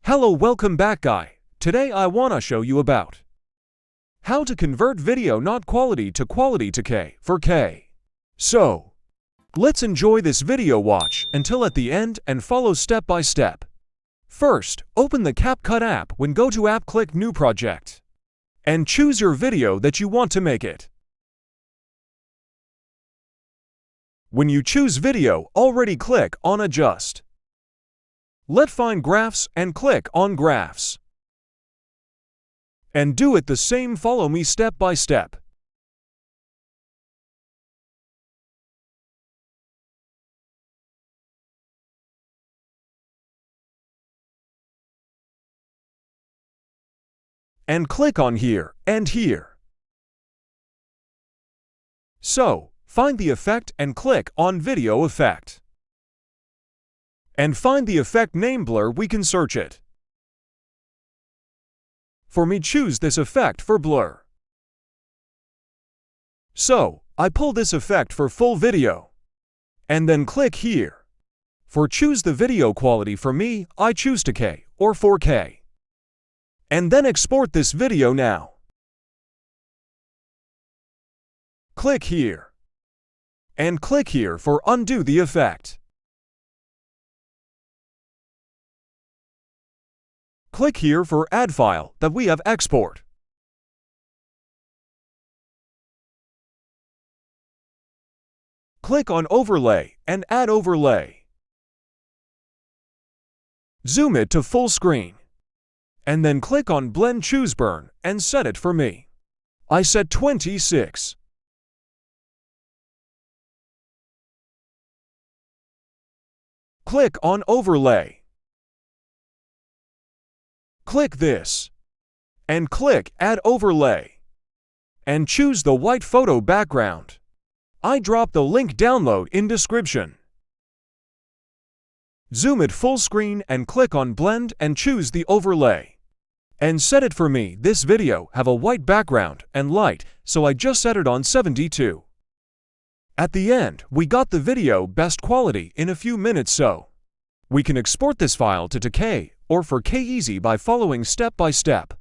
Hello, welcome back guy. Today I wanna show you about how to convert video not quality to K for K. So, let's enjoy this video watch until at the end and follow step by step. First, open the Capcut app. When go to app, click New Project and choose your video that you want to make it. When you choose video, already click on Adjust. Let find graphs and click on graphs. And do it the same, follow me step by step. And click on here and here. So, find the effect and click on Video Effect. And find the effect name blur, we can search it. For me, choose this effect for blur. So, I pull this effect for full video. And then click here. For choose the video quality, for me, I choose 2K or 4K. And then export this video now. Click here. And click here for undo the effect. Click here for add file that we have export. Click on overlay and add overlay. Zoom it to full screen. And then click on blend, choose burn and set it for me. I set 26. Click on overlay. Click this, and click Add Overlay, and choose the white photo background. I drop the link download in description. Zoom it full screen and click on Blend and choose the overlay. And set it for me. This video have a white background and light, so I just set it on 72. At the end, we got the video best quality in a few minutes, so we can export this file to 2K or 4K easy by following step by step.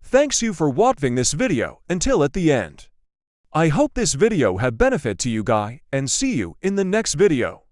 Thanks you for watching this video until at the end. I hope this video had benefit to you guy and see you in the next video.